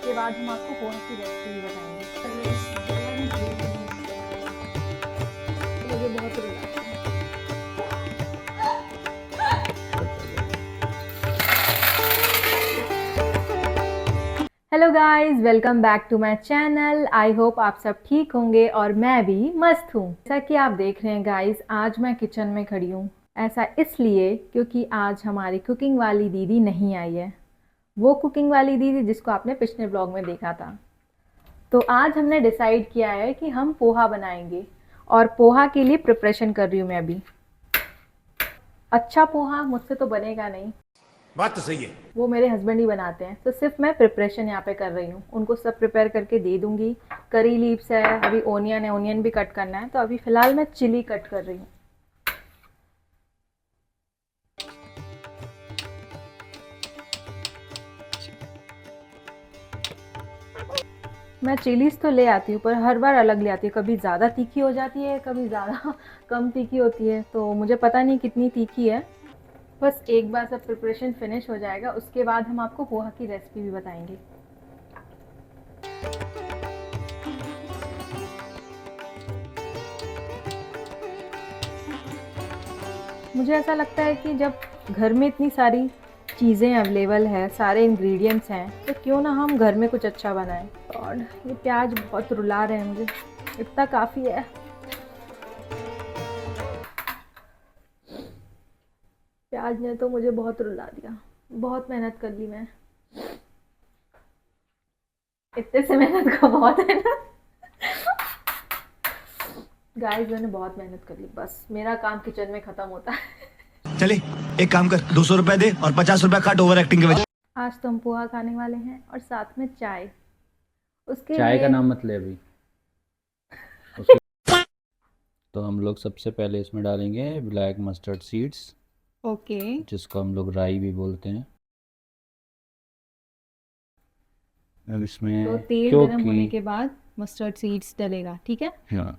उसके बाद हम आपको पोहा की रेसिपी भी बताएंगे। मुझे बहुत रुलाते हैं। Hello guys, welcome back to my channel. I hope आप सब ठीक होंगे और मैं भी मस्त हूँ। जैसा कि आप देख रहे हैं गाइस, आज मैं किचन में खड़ी हूँ। ऐसा इसलिए क्योंकि आज हमारी कुकिंग वाली दीदी नहीं आई है। वो कुकिंग वाली दीदी जिसको आपने पिछले ब्लॉग में देखा था। तो आज हमने डिसाइड किया है कि हम पोहा बनाएंगे और पोहा के लिए प्रिपरेशन कर रही हूँ मैं अभी। अच्छा पोहा मुझसे तो बनेगा नहीं, बात तो सही है। वो मेरे हस्बैंड ही बनाते हैं। तो सिर्फ मैं प्रिपरेशन यहाँ पे कर रही हूँ, उनको सब प्रिपेयर करके दे दूँगी। करी लीव्स है, अभी ओनियन है, ओनियन भी कट करना है। तो अभी फ़िलहाल मैं चिली कट कर रही हूँ। मैं चिलीज़ तो ले आती हूँ पर हर बार अलग ले आती हूँ। कभी ज़्यादा तीखी हो जाती है, कभी ज़्यादा कम तीखी होती है, तो मुझे पता नहीं कितनी तीखी है। बस एक बार सब प्रिपरेशन फिनिश हो जाएगा, उसके बाद हम आपको पोहा की रेसिपी भी बताएंगे। मुझे ऐसा लगता है कि जब घर में इतनी सारी चीज़ें अवेलेबल है, सारे इंग्रेडिएंट्स हैं, तो क्यों ना हम घर में कुछ अच्छा बनाएं। और ये प्याज बहुत रुला रहे हैं मुझे, इतना काफ़ी है। प्याज ने तो मुझे बहुत रुला दिया। बहुत मेहनत कर ली मैं, इतने से मेहनत का बहुत है ना। गाइस, मैंने बहुत मेहनत कर ली। बस मेरा काम किचन में ख़त्म होता है। चले एक काम कर, 200 रुपए दे और 50 रुपए काट ओवर एक्टिंग के वजह। आज तो हम पोहा खाने वाले हैं और साथ में चाय। उसके चाय का लिए नाम मत ले अभी उसके तो हम लोग सबसे पहले इसमें डालेंगे ब्लैक मस्टर्ड सीड्स, ओके। जिसको हम लोग राई भी बोलते हैं। अब तो इसमें तेल गर्म होने के बाद मस्टर्ड सीड्स डलेगा, ठीक है। हाँ,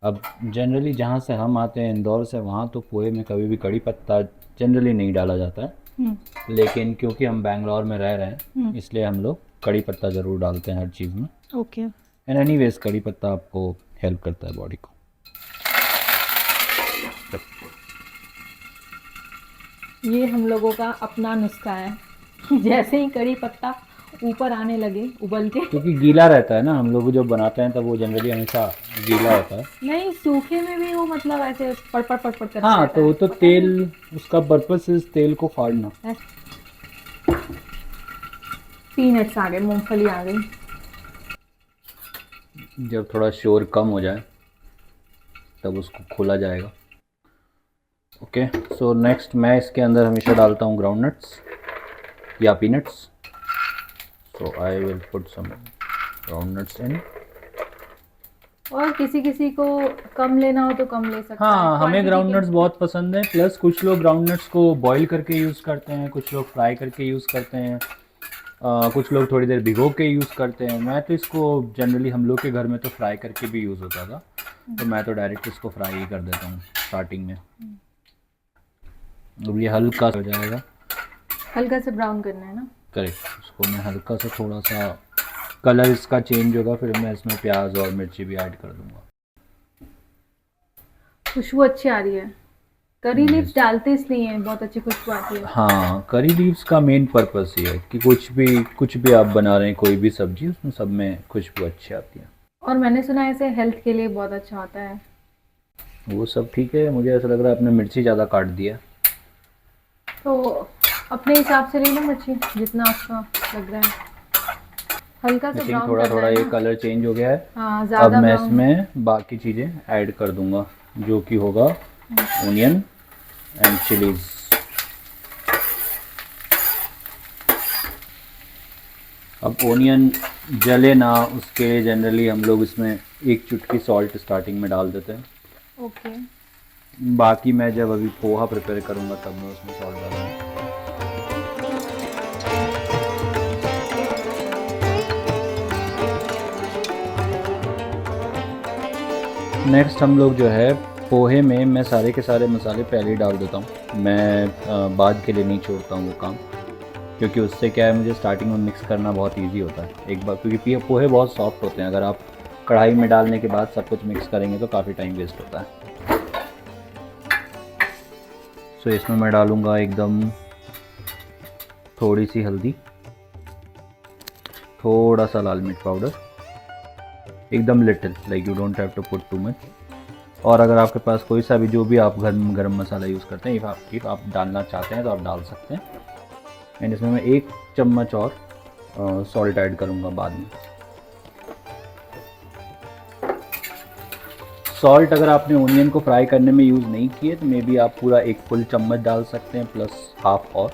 अब जनरली जहाँ से हम आते हैं इंदौर से, वहाँ तो पोहे में कभी भी कड़ी पत्ता जनरली नहीं डाला जाता है। लेकिन क्योंकि हम बैंगलोर में रह रहे हैं, इसलिए हम लोग कड़ी पत्ता ज़रूर डालते हैं हर चीज़ में। ओके। एंड एनीवेज कड़ी पत्ता आपको हेल्प करता है बॉडी को। ये हम लोगों का अपना नुस्खा है कि जैसे ही कड़ी पत्ता ऊपर आने लगे उबल के, क्योंकि गीला रहता है ना, हम लोग जो बनाते हैं तब वो जनरली हमेशा गीला होता है। नहीं सूखे में भी वो मतलब ऐसे पड़ करते हाँ, रहता तो वो है। तो पता तेल, उसका पर्पस इज तेल को फाड़ना। नहीं। पीनट्स आ गए, मूंगफली आ गई। जब थोड़ा शोर कम हो जाए तब उसको खोला जाएगा। ओके, सो नेक्स्ट मैं इसके अंदर हमेशा डालता हूँ ग्राउंड नट्स या peanuts. So I will put some ground nuts in. और किसी किसी को कम लेना हो तो कम ले सकता है। हाँ, हमें क्वांटिटी ग्राउंड के नट्स बहुत पसंद है। प्लस कुछ लोग ग्राउंड नट्स को बॉईल करके यूज़ करते हैं, कुछ लोग फ्राई करके यूज़ करते हैं, कुछ लोग थोड़ी देर भिगो के यूज़ करते हैं। मैं तो इसको जनरली, हम लोग के घर में तो फ्राई करके भी यूज़ होता था, तो मैं तो डायरेक्ट इसको फ्राई ही कर देता हूँ स्टार्टिंग में। अब ये हल्का सा हो जाएगा, हल्का से ब्राउन करना है ना। करेक्ट। उसको मैं हल्का सा, थोड़ा सा कलर इसका चेंज होगा, फिर मैं इसमें प्याज और मिर्ची भी ऐड कर दूँगा। खुशबू अच्छी आ रही है। करी लीव्स डालते इसलिए हैं, बहुत अच्छी खुशबू आती है। हाँ, करी लीव्स का मेन पर्पस ये है कि कुछ भी आप बना रहे हैं, कोई भी सब्जी, उसमें सब में खुशबू अच्छी आती है। और मैंने सुना है इसे हेल्थ के लिए बहुत अच्छा होता है। वो सब ठीक है, मुझे ऐसा लग रहा है आपने मिर्ची ज़्यादा काट दिया। तो अपने हिसाब से ले लो मिर्ची, जितना आपका लग रहा है। हल्का सा ब्राउन थोड़ा करना थोड़ा है ये ना। कलर चेंज हो गया है। हाँ, अब ज़्यादा मैं ब्राउन। इसमें बाकी चीज़ें ऐड कर दूंगा, जो कि होगा ओनियन एंड चिलीज़। अब ओनियन जले ना, उसके लिए जनरली हम लोग इसमें एक चुटकी सॉल्ट स्टार्टिंग में डाल देते हैं। ओके। बाकी मैं जब अभी पोहा प्रिपेयर करूँगा तब मैं उसमें सॉल्ट डालूँगा। नेक्स्ट हम लोग जो है पोहे में, मैं सारे के सारे मसाले पहले ही डाल देता हूँ। मैं बाद के लिए नहीं छोड़ता हूँ वो काम। क्योंकि उससे क्या है, मुझे स्टार्टिंग में मिक्स करना बहुत इजी होता है एक बार, क्योंकि पोहे बहुत सॉफ्ट होते हैं। अगर आप कढ़ाई में डालने के बाद सब कुछ मिक्स करेंगे तो काफ़ी टाइम वेस्ट होता है। सो इसमें मैं डालूँगा एकदम थोड़ी सी हल्दी, थोड़ा सा लाल मिर्च पाउडर, एकदम little, like you don't have to put too much. और अगर आपके पास कोई सा भी जो भी आप घर में गरम मसाला यूज़ करते हैं, इफ़ आप डालना चाहते हैं तो आप डाल सकते हैं। एंड इसमें मैं 1 चम्मच और सॉल्ट ऐड करूँगा बाद में। सॉल्ट अगर आपने ओनियन को फ्राई करने में यूज़ नहीं किए तो मे बी आप पूरा 1 फुल चम्मच डाल सकते हैं प्लस हाफ और,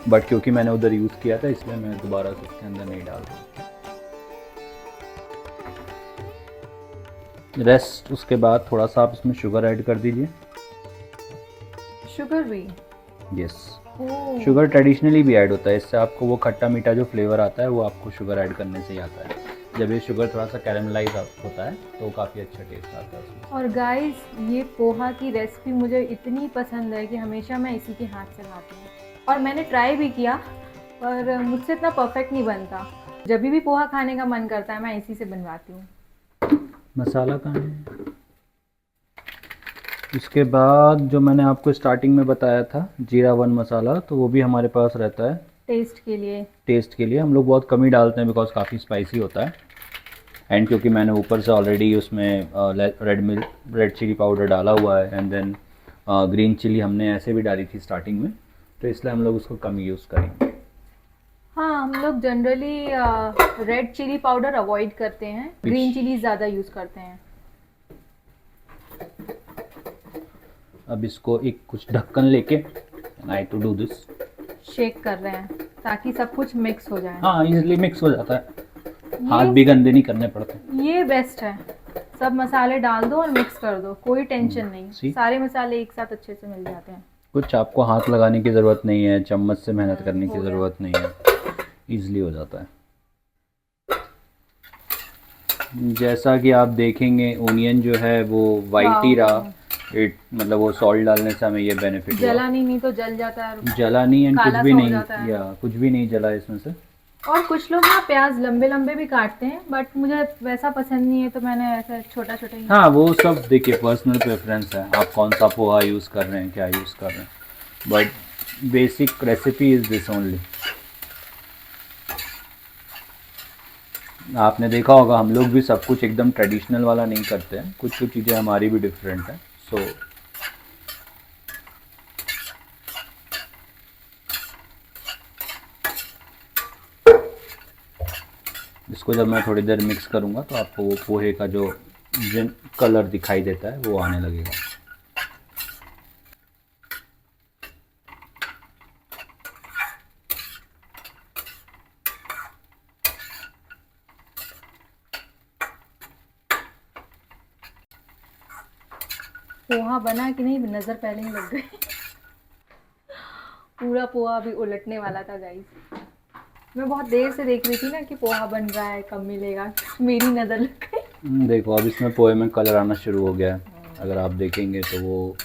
बट क्योंकि मैंने उधर यूज़ किया था इसलिए मैं दोबारा से इसके अंदर नहीं डाल रहा। रेस्ट उसके बाद थोड़ा सा आप इसमें शुगर ऐड कर दीजिए। शुगर भी? यस, ओह, शुगर ट्रेडिशनली भी ऐड होता है, इससे आपको वो खट्टा मीठा जो फ्लेवर आता है वो आपको शुगर ऐड करने से ही आता है। जब ये शुगर थोड़ा सा कैरेमलाइज होता है तो काफ़ी अच्छा टेस्ट आता है उसमें। और गाइस ये पोहा की रेसिपी मुझे इतनी पसंद है कि हमेशा मैं इसी के हाथ से खाती हूँ, और मैंने ट्राई भी किया पर मुझसे इतना परफेक्ट नहीं बनता। जब भी पोहा खाने का मन करता है मैं इसी से बनवाती हूँ। मसाला कहाँ है? इसके बाद जो मैंने आपको स्टार्टिंग में बताया था जीरा 1 मसाला, तो वो भी हमारे पास रहता है टेस्ट के लिए। टेस्ट के लिए हम लोग बहुत कम ही डालते हैं बिकॉज काफ़ी स्पाइसी होता है। एंड क्योंकि मैंने ऊपर से ऑलरेडी उसमें रेड चिली पाउडर डाला हुआ है, एंड देन ग्रीन चिली हमने ऐसे भी डाली थी स्टार्टिंग में, तो इसलिए हम लोग उसको कम यूज़ करेंगे। हाँ, हम लोग generally red chilli powder avoid करते हैं, ग्रीन चिली ज़्यादा यूज़ करते हैं। अब इसको एक कुछ ढक्कन लेके आई टू डू दिस, शेक कर रहे हैं ताकि सब कुछ मिक्स हो जाए। हाँ इजीली मिक्स हो जाता है, हाथ भी गंदे नहीं करने पड़ते। ये बेस्ट है, सब मसाले डाल दो और मिक्स कर दो, कोई टेंशन नहीं, See? सारे मसाले एक साथ अच्छे से मिल जाते हैं। कुछ आपको हाथ लगाने की ज़रूरत नहीं है, चम्मच से मेहनत करने हो की गया। ज़रूरत नहीं है, इजीली हो जाता है। जैसा कि आप देखेंगे ओनियन जो है वो वाइट ही रहा, मतलब वो सॉल्ट डालने से हमें ये बेनिफिट हुआ। जला नहीं तो जल जाता है, जला नहीं एंड कुछ काला भी सा हो नहीं, जाता है। या कुछ भी नहीं जला इसमें से। और कुछ लोग ना प्याज लंबे लंबे भी काटते हैं, बट मुझे वैसा पसंद नहीं है तो मैंने ऐसा छोटा छोटा ही। हाँ वो सब देखिए पर्सनल प्रेफरेंस है, आप कौन सा पोहा यूज़ कर रहे हैं, क्या यूज़ कर रहे हैं, but basic recipe is this only. आपने देखा होगा हम लोग भी सब कुछ एकदम ट्रेडिशनल वाला नहीं करते हैं, कुछ कुछ चीज़ें हमारी भी डिफरेंट हैं। सो इसको जब मैं थोड़ी देर मिक्स करूँगा तो आपको वो पोहे का जो कलर दिखाई देता है वो आने लगेगा। पोहा बना कि नहीं नज़र पहले ही लग गई। पूरा पोहा अभी उलटने वाला था गाइस, मैं बहुत देर से देख रही थी ना कि पोहा बन रहा है, कब मिलेगा, मेरी नज़र लग गई। देखो अब इसमें पोहे में कलर आना शुरू हो गया है, अगर आप देखेंगे तो वो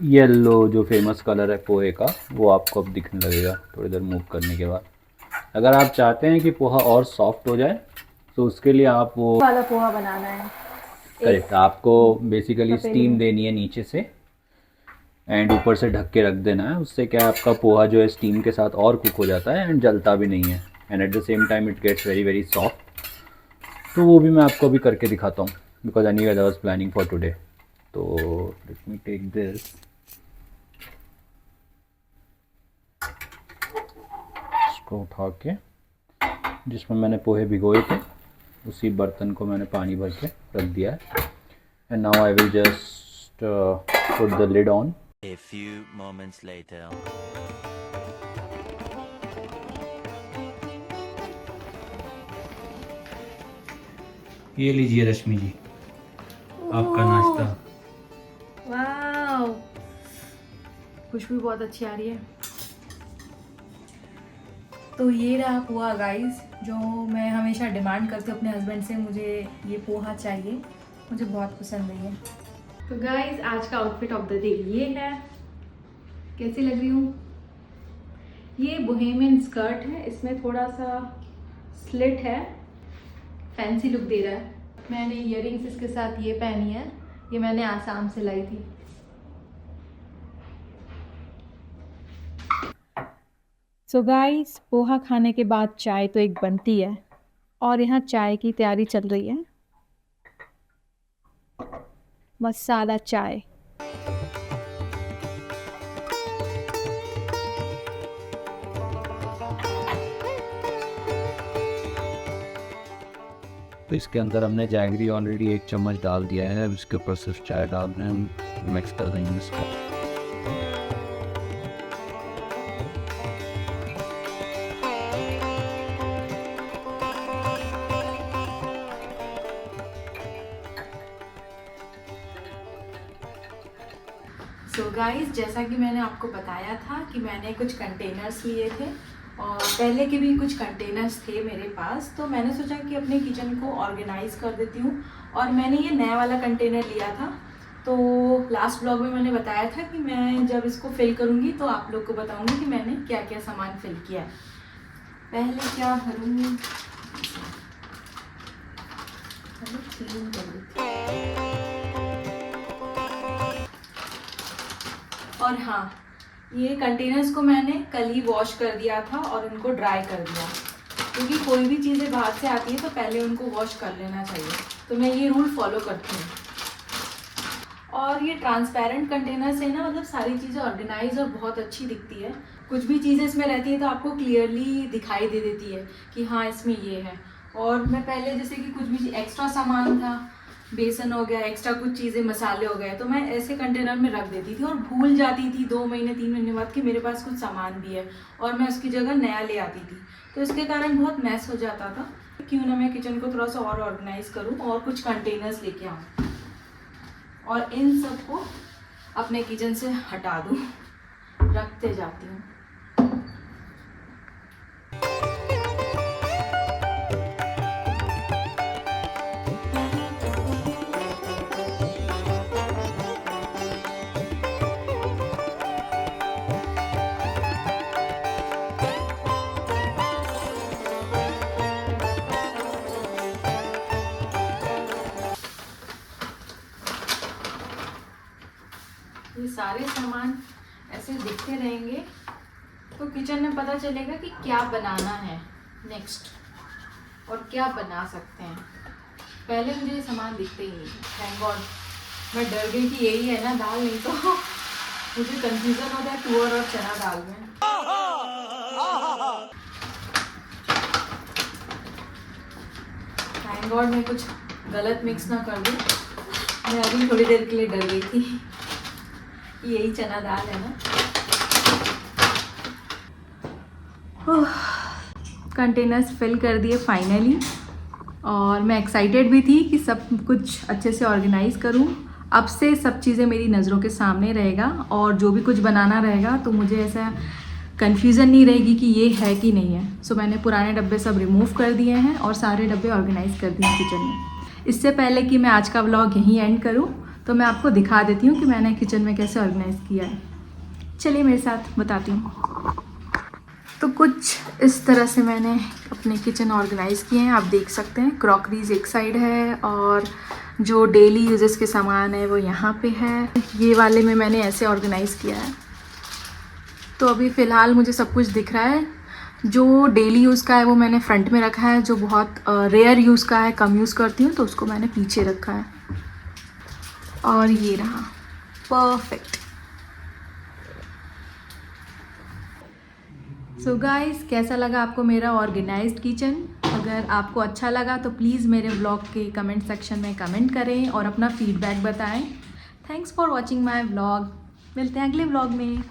येलो जो फेमस कलर है पोहे का वो आपको अब दिखने लगेगा थोड़ी देर मूव करने के बाद। अगर आप चाहते हैं कि पोहा और सॉफ्ट हो जाए तो उसके लिए आप वो वाला पोहा बनाना है। करेक्ट, आपको बेसिकली स्टीम देनी है नीचे से एंड ऊपर से ढक के रख देना है। उससे क्या है आपका पोहा जो है स्टीम के साथ और कुक हो जाता है एंड जलता भी नहीं है, and at the same time it gets very very soft. तो वो भी मैं आपको अभी करके दिखाता हूँ because anyway I was planning for today. तो लेट मी टेक दिस, इसको उठा के जिसमें मैंने पोहे भिगोए थे उसी बर्तन को मैंने पानी भर के रख दिया है, and now I will just put the lid on. A few moments later. ये लीजिए रश्मि जी आपका नाश्ता। वाह, खुशबू बहुत अच्छी आ रही है। तो ये रहा पोहा गाइस, जो मैं हमेशा डिमांड करती हूँ अपने हस्बैंड से, मुझे ये पोहा चाहिए, मुझे बहुत पसंद है ये। तो गाइस आज का आउटफिट ऑफ द डे ये है, कैसी लग रही हूँ? ये बोहेमियन स्कर्ट है, इसमें थोड़ा सा स्लिट है, फैंसी लुक दे रहा है। मैंने इयररिंग्स इसके साथ ये पहनी है, ये मैंने आसाम से लाई थी। सो गाइस, पोहा खाने के बाद चाय तो एक बनती है और यहाँ चाय की तैयारी चल रही है। मसाला चाय। तो इसके अंदर हमने जैगरी ऑलरेडी 1 चम्मच डाल दिया है। अब इसके ऊपर सिर्फ चाय डाल रहे हैं, मिक्स कर देंगे इसको। सो गाइस, जैसा कि मैंने आपको बताया था कि मैंने कुछ कंटेनर्स लिए थे और पहले के भी कुछ कंटेनर्स थे मेरे पास, तो मैंने सोचा कि अपने किचन को ऑर्गेनाइज कर देती हूँ। और मैंने ये नया वाला कंटेनर लिया था, तो लास्ट ब्लॉग में मैंने बताया था कि मैं जब इसको फिल करूँगी तो आप लोग को बताऊँगी कि मैंने क्या क्या सामान फिल किया है। पहले क्या करूँगी, क्लीन कर देती हूँ। और हाँ, ये कंटेनर्स को मैंने कल ही वॉश कर दिया था और इनको ड्राई कर दिया, क्योंकि कोई भी चीज़ें बाहर से आती है तो पहले उनको वॉश कर लेना चाहिए। तो मैं ये रूल फॉलो करती हूँ। और ये ट्रांसपेरेंट कंटेनर से ना, मतलब सारी चीज़ें ऑर्गेनाइज और बहुत अच्छी दिखती है। कुछ भी चीज़ें इसमें रहती है तो आपको क्लियरली दिखाई दे देती है कि हाँ इसमें ये है। और मैं पहले जैसे कि कुछ भी एक्स्ट्रा सामान था, बेसन हो गया, एक्स्ट्रा कुछ चीज़ें, मसाले हो गए, तो मैं ऐसे कंटेनर में रख देती थी और भूल जाती थी 2 महीने 3 महीने बाद कि मेरे पास कुछ सामान भी है और मैं उसकी जगह नया ले आती थी। तो इसके कारण बहुत मैस हो जाता था। क्यों ना मैं किचन को थोड़ा सा और ऑर्गेनाइज करूं और कुछ कंटेनर्स लेके आऊं और इन सबको अपने किचन से हटा दूं। रखते जाती हूँ। ये सारे सामान ऐसे दिखते रहेंगे तो किचन में पता चलेगा कि क्या बनाना है नेक्स्ट और क्या बना सकते हैं। पहले मुझे ये सामान दिखते ही नहीं, थैंक गॉड। मैं डर गई कि यही है ना दाल, नहीं तो मुझे कंफ्यूजन होता है तुअर और चना दाल में। थैंक गॉड मैं कुछ गलत मिक्स ना कर दूं। मैं अभी थोड़ी देर के लिए डर गई थी, यही चना दाल है ना। कंटेनर्स फिल कर दिए फाइनली और मैं एक्साइटेड भी थी कि सब कुछ अच्छे से ऑर्गेनाइज करूं। अब से सब चीज़ें मेरी नज़रों के सामने रहेगा और जो भी कुछ बनाना रहेगा तो मुझे ऐसा कन्फ्यूज़न नहीं रहेगी कि ये है कि नहीं है। सो मैंने पुराने डब्बे सब रिमूव कर दिए हैं और सारे डब्बे ऑर्गेनाइज कर दिए हैं किचन में। इससे पहले कि मैं आज का व्लॉग यहीं एंड करूं तो मैं आपको दिखा देती हूँ कि मैंने किचन में कैसे ऑर्गेनाइज़ किया है। चलिए मेरे साथ बताती हूँ। तो कुछ इस तरह से मैंने अपने किचन ऑर्गेनाइज़ किए हैं। आप देख सकते हैं क्रॉकरीज एक साइड है और जो डेली यूजेस के सामान है वो यहाँ पे है। ये वाले में मैंने ऐसे ऑर्गेनाइज़ किया है। तो अभी फ़िलहाल मुझे सब कुछ दिख रहा है। जो डेली यूज़ का है वो मैंने फ्रंट में रखा है, जो बहुत रेयर यूज़ का है, कम यूज़ करती हूँ, तो उसको मैंने पीछे रखा है। और ये रहा परफेक्ट। सो गाइस, कैसा लगा आपको मेरा ऑर्गेनाइज्ड किचन? अगर आपको अच्छा लगा तो प्लीज़ मेरे ब्लॉग के कमेंट सेक्शन में कमेंट करें और अपना फीडबैक बताएं। Thanks for watching my vlog. मिलते हैं अगले व्लॉग में।